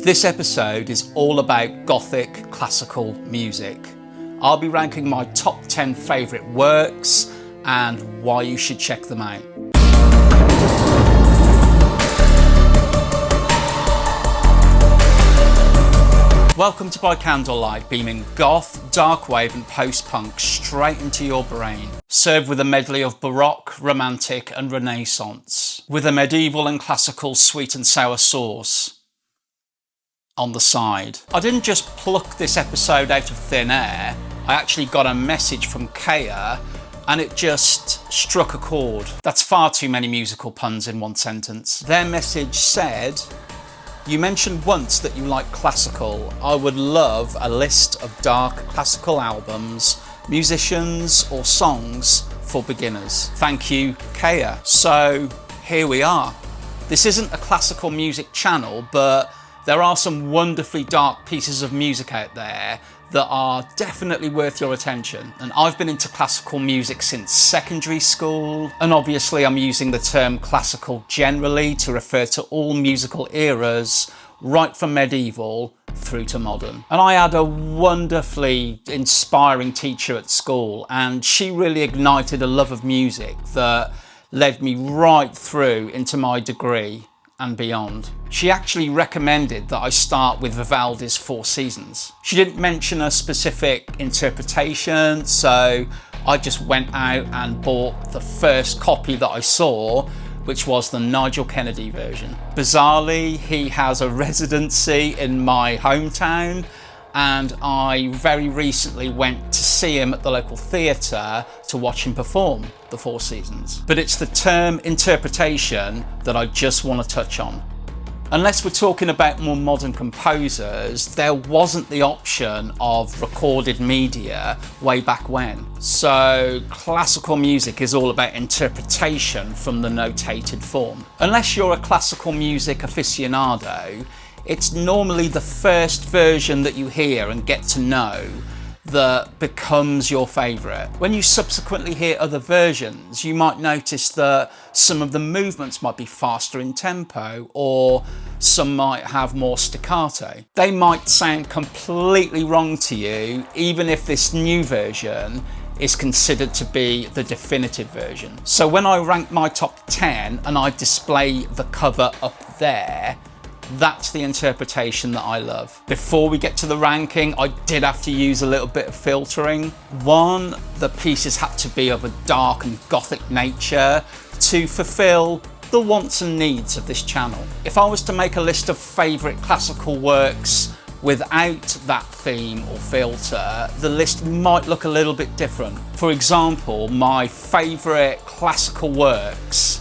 This episode is all about Gothic classical music. I'll be ranking my top 10 favourite works and why you should check them out. Welcome to By Candlelight, beaming goth, darkwave and post-punk straight into your brain. Served with a medley of Baroque, Romantic and Renaissance, with a medieval and classical sweet and sour sauce on the side. I didn't just pluck this episode out of thin air. I actually got a message from Kaya and it just struck a chord. That's far too many musical puns in one sentence. Their message said, "You mentioned once that you like classical. I would love a list of dark classical albums, musicians or songs for beginners. Thank you, Kaya." So here we are. This isn't a classical music channel, but there are some wonderfully dark pieces of music out there that are definitely worth your attention. And I've been into classical music since secondary school, and obviously I'm using the term classical generally to refer to all musical eras, right from medieval through to modern. And I had a wonderfully inspiring teacher at school, and she really ignited a love of music that led me right through into my degree and beyond. She actually recommended that I start with Vivaldi's Four Seasons. She didn't mention a specific interpretation, so I just went out and bought the first copy that I saw, which was the Nigel Kennedy version. Bizarrely, he has a residency in my hometown, and I very recently went to see him at the local theatre to watch him perform the Four Seasons. But it's the term interpretation that I just want to touch on. Unless we're talking about more modern composers, there wasn't the option of recorded media way back when. So classical music is all about interpretation from the notated form. Unless you're a classical music aficionado, it's normally the first version that you hear and get to know that becomes your favourite. When you subsequently hear other versions, you might notice that some of the movements might be faster in tempo, or some might have more staccato. They might sound completely wrong to you, even if this new version is considered to be the definitive version. So when I rank my top 10 and I display the cover up there, that's the interpretation that I love. Before we get to the ranking, I did have to use a little bit of filtering. One, the pieces had to be of a dark and gothic nature to fulfill the wants and needs of this channel. If I was to make a list of favourite classical works without that theme or filter, the list might look a little bit different. For example, my favourite classical works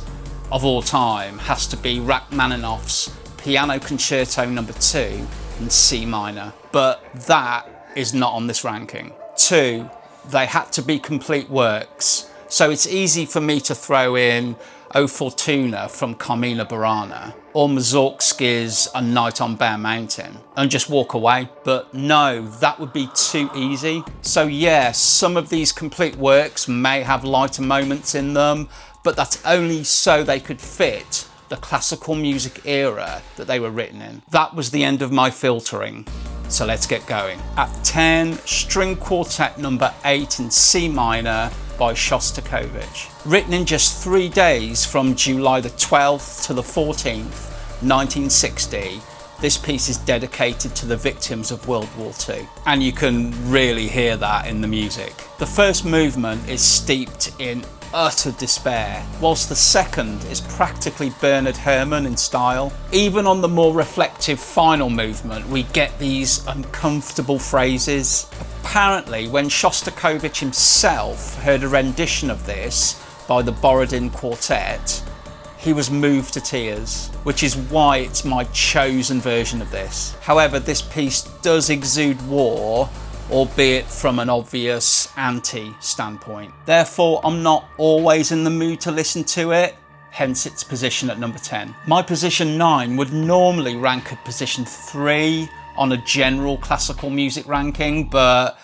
of all time has to be Rachmaninoff's Piano Concerto No. 2 in C minor, but that is not on this ranking. 2, they had to be complete works, so it's easy for me to throw in O Fortuna from Carmina Burana or Mussorgsky's A Night on Bear Mountain and just walk away. But no, that would be too easy. So yeah, some of these complete works may have lighter moments in them, but that's only so they could fit the classical music era that they were written in. That was the end of my filtering, so let's get going. At 10, String Quartet No. 8 in C minor by Shostakovich. Written in just 3 days from July the 12th to the 14th, 1960, this piece is dedicated to the victims of World War II, and you can really hear that in the music. The first movement is steeped in utter despair, whilst the second is practically Bernard Herrmann in style. Even on the more reflective final movement, we get these uncomfortable phrases. Apparently, when Shostakovich himself heard a rendition of this by the Borodin Quartet, he was moved to tears, which is why it's my chosen version of this. However, this piece does exude war, albeit from an obvious anti-standpoint. Therefore, I'm not always in the mood to listen to it, hence its position at number 10. My position 9 would normally rank at position 3 on a general classical music ranking, but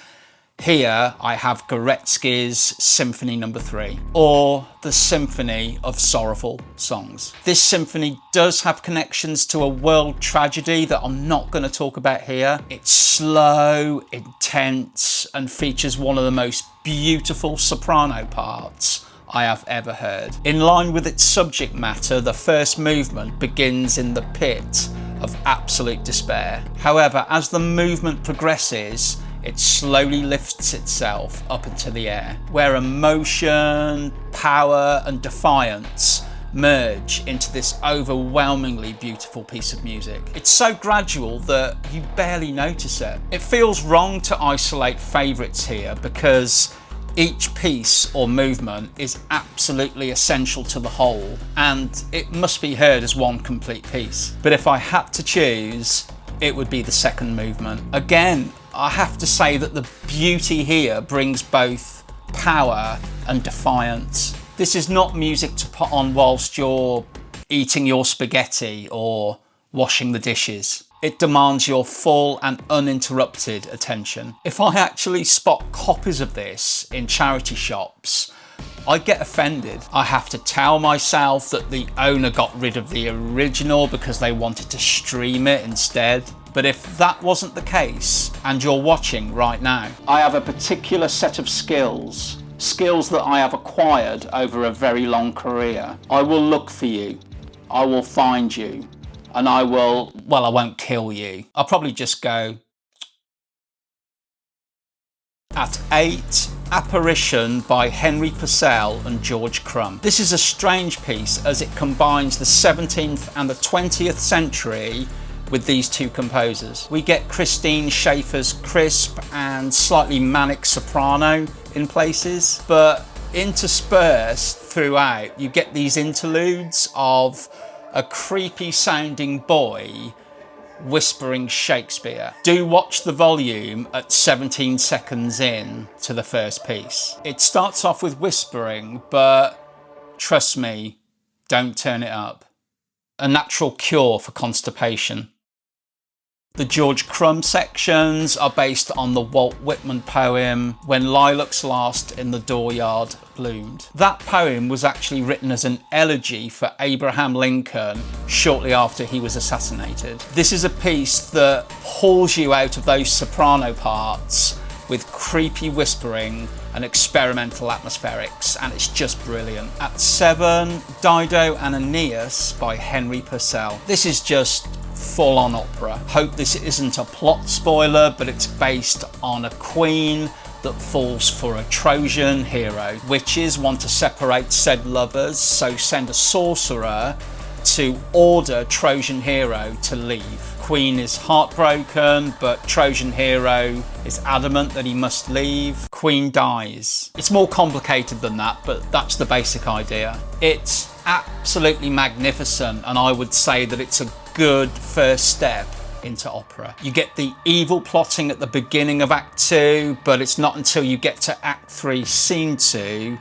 Here I have Gorecki's Symphony No. 3, or the Symphony of Sorrowful Songs. This symphony does have connections to a world tragedy that I'm not going to talk about here. It's slow, intense, and features one of the most beautiful soprano parts I have ever heard. In line with its subject matter, the first movement begins in the pit of absolute despair. However, as the movement progresses, it slowly lifts itself up into the air, where emotion, power, and defiance merge into this overwhelmingly beautiful piece of music. It's so gradual that you barely notice it. It feels wrong to isolate favourites here because each piece or movement is absolutely essential to the whole, and it must be heard as one complete piece. But if I had to choose, it would be the second movement. Again, I have to say that the beauty here brings both power and defiance. This is not music to put on whilst you're eating your spaghetti or washing the dishes. It demands your full and uninterrupted attention. If I actually spot copies of this in charity shops, I get offended. I have to tell myself that the owner got rid of the original because they wanted to stream it instead. But if that wasn't the case, and you're watching right now, I have a particular set of skills that I have acquired over a very long career. I will look for you, I will find you, and I won't kill you. I'll probably just go. At 8, Apparition by Henry Purcell and George Crumb. This is a strange piece as it combines the 17th and the 20th century with these two composers. We get Christine Schaeffer's crisp and slightly manic soprano in places, but interspersed throughout you get these interludes of a creepy sounding boy whispering Shakespeare. Do watch the volume at 17 seconds in to the first piece. It starts off with whispering, but trust me, don't turn it up. A natural cure for constipation. The George Crumb sections are based on the Walt Whitman poem When Lilacs Last in the Dooryard Bloomed. That poem was actually written as an elegy for Abraham Lincoln shortly after he was assassinated. This is a piece that pulls you out of those soprano parts with creepy whispering and experimental atmospherics, and it's just brilliant. At 7, Dido and Aeneas by Henry Purcell. This is just full-on opera. Hope this isn't a plot spoiler, but it's based on a queen that falls for a Trojan hero. Witches want to separate said lovers, so send a sorcerer to order Trojan hero to leave. Queen is heartbroken, but Trojan hero is adamant that he must leave. Queen dies. It's more complicated than that, but that's the basic idea. It's absolutely magnificent, and I would say that it's a good first step into opera. You get the evil plotting at the beginning of Act 2, but it's not until you get to Act 3, Scene 2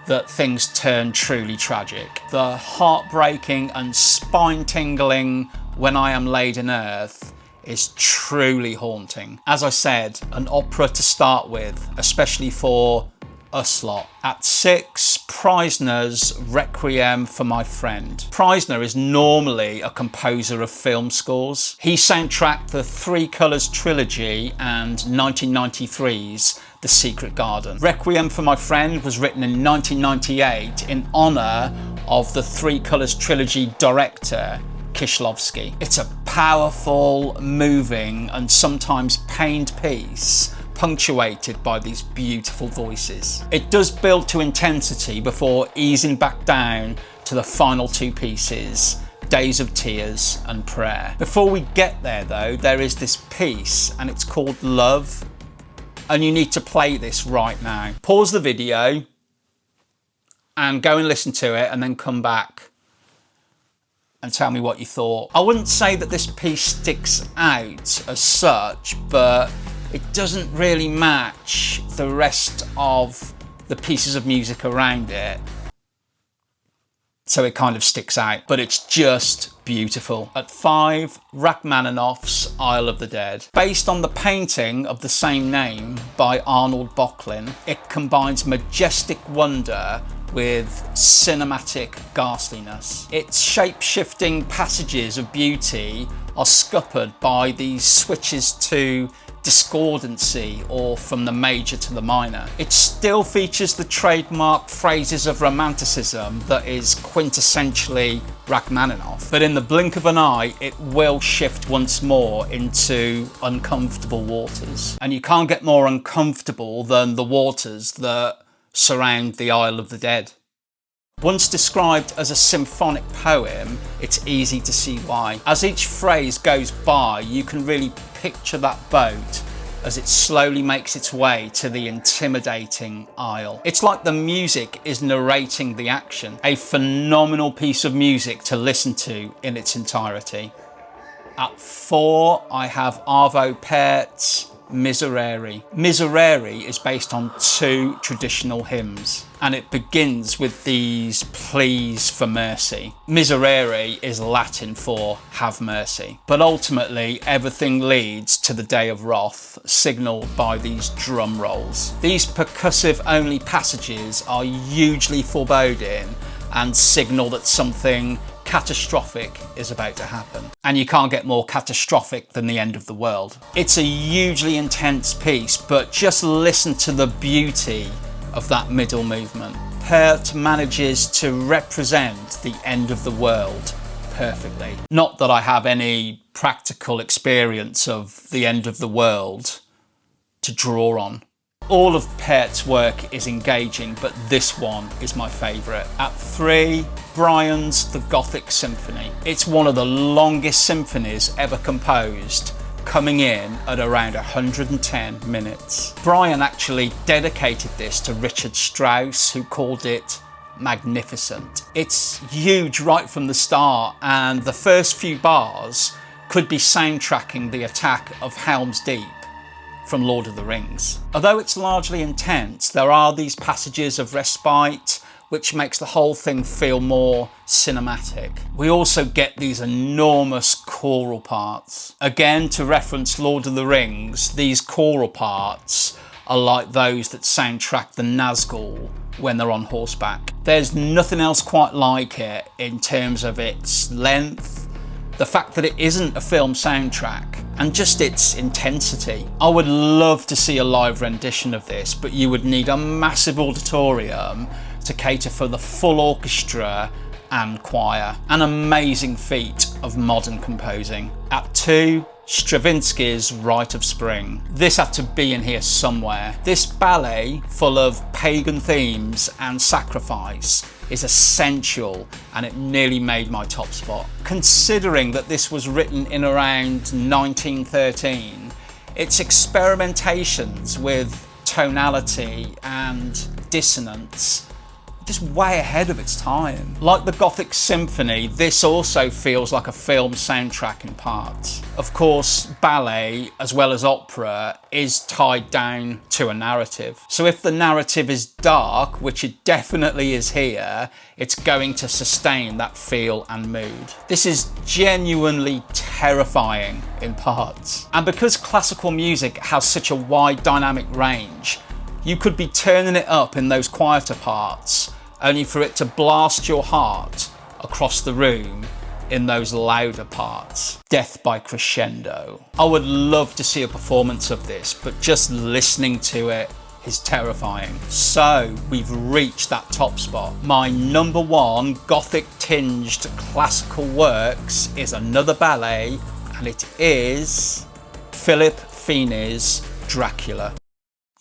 that things turn truly tragic. The heartbreaking and spine-tingling When I Am Laid in Earth is truly haunting. As I said, an opera to start with, especially for us lot. At 6, Preisner's Requiem for My Friend. Preisner is normally a composer of film scores. He soundtracked the Three Colours trilogy and 1993's The Secret Garden. Requiem for My Friend was written in 1998 in honour of the Three Colours trilogy director Kieślowski. It's a powerful, moving and sometimes pained piece punctuated by these beautiful voices. It does build to intensity before easing back down to the final two pieces, Days of Tears and Prayer. Before we get there though, there is this piece and it's called Love, and you need to play this right now. Pause the video and go and listen to it and then come back and tell me what you thought. I wouldn't say that this piece sticks out as such, but it doesn't really match the rest of the pieces of music around it. so it kind of sticks out, but it's just beautiful. At 5, Rachmaninoff's Isle of the Dead. Based on the painting of the same name by Arnold Böcklin, it combines majestic wonder with cinematic ghastliness. Its shape-shifting passages of beauty are scuppered by these switches to discordancy, or from the major to the minor. It still features the trademark phrases of romanticism that is quintessentially Rachmaninoff, but in the blink of an eye it will shift once more into uncomfortable waters. And you can't get more uncomfortable than the waters that surround the Isle of the Dead. Once described as a symphonic poem, it's easy to see why. As each phrase goes by, you can really picture that boat as it slowly makes its way to the intimidating isle. It's like the music is narrating the action. A phenomenal piece of music to listen to in its entirety. At 4, I have Arvo Pärt's Miserere. Miserere is based on 2 traditional hymns, and it begins with these pleas for mercy. Miserere is Latin for have mercy, but ultimately everything leads to the day of wrath, signalled by these drum rolls. These percussive only passages are hugely foreboding and signal that something catastrophic is about to happen. And you can't get more catastrophic than the end of the world. It's a hugely intense piece, but just listen to the beauty of that middle movement. Pärt manages to represent the end of the world perfectly. Not that I have any practical experience of the end of the world to draw on. All of Pärt's work is engaging, but this one is my favourite. At 3, Brian's The Gothic Symphony. It's one of the longest symphonies ever composed, coming in at around 110 minutes. Brian actually dedicated this to Richard Strauss, who called it magnificent. It's huge right from the start, and the first few bars could be soundtracking the attack of Helm's Deep from Lord of the Rings. Although it's largely intense, there are these passages of respite which makes the whole thing feel more cinematic. We also get these enormous choral parts. Again, to reference Lord of the Rings, these choral parts are like those that soundtrack the Nazgul when they're on horseback. There's nothing else quite like it in terms of its length, the fact that it isn't a film soundtrack, and just its intensity. I would love to see a live rendition of this, but you would need a massive auditorium to cater for the full orchestra and choir. An amazing feat of modern composing. At 2, Stravinsky's Rite of Spring. This had to be in here somewhere. This ballet, full of pagan themes and sacrifice, is essential, and it nearly made my top spot. Considering that this was written in around 1913, its experimentations with tonality and dissonance just way ahead of its time. Like the Gothic Symphony, this also feels like a film soundtrack in parts. Of course, ballet, as well as opera, is tied down to a narrative. So if the narrative is dark, which it definitely is here, it's going to sustain that feel and mood. This is genuinely terrifying in parts. And because classical music has such a wide dynamic range, you could be turning it up in those quieter parts, only for it to blast your heart across the room in those louder parts. Death by crescendo. I would love to see a performance of this, but just listening to it is terrifying. So we've reached that top spot. My number 1 Gothic tinged classical works is another ballet, and it is Philip Feeney's Dracula.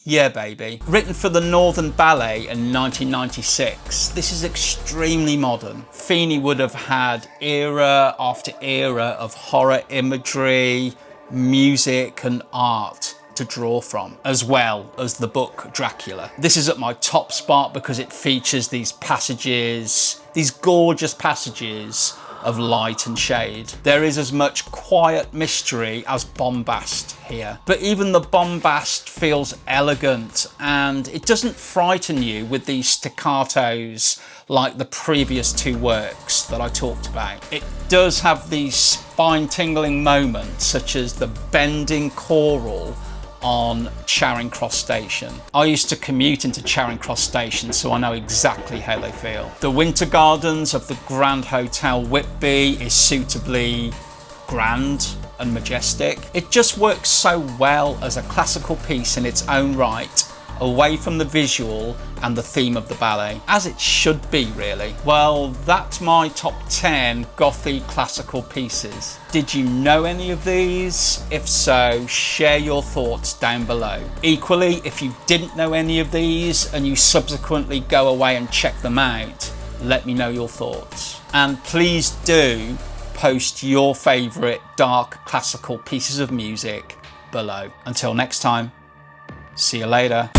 Yeah, baby. Written for the Northern Ballet in 1996, this is extremely modern. Feeney would have had era after era of horror imagery, music and art to draw from, as well as the book Dracula. This is at my top spot because it features these passages, these gorgeous passages of light and shade. There is as much quiet mystery as bombast here, but even the bombast feels elegant, and it doesn't frighten you with these staccatos like the previous two works that I talked about. It does have these spine-tingling moments, such as the bending choral on Charing Cross Station. I used to commute into Charing Cross Station, so I know exactly how they feel. The Winter Gardens of the Grand Hotel Whitby is suitably grand and majestic. It just works so well as a classical piece in its own right, away from the visual and the theme of the ballet, as it should be really. Well, that's my top 10 gothy classical pieces. Did you know any of these? If so, share your thoughts down below. Equally, if you didn't know any of these and you subsequently go away and check them out, let me know your thoughts. And please do post your favourite dark classical pieces of music below. Until next time, see you later.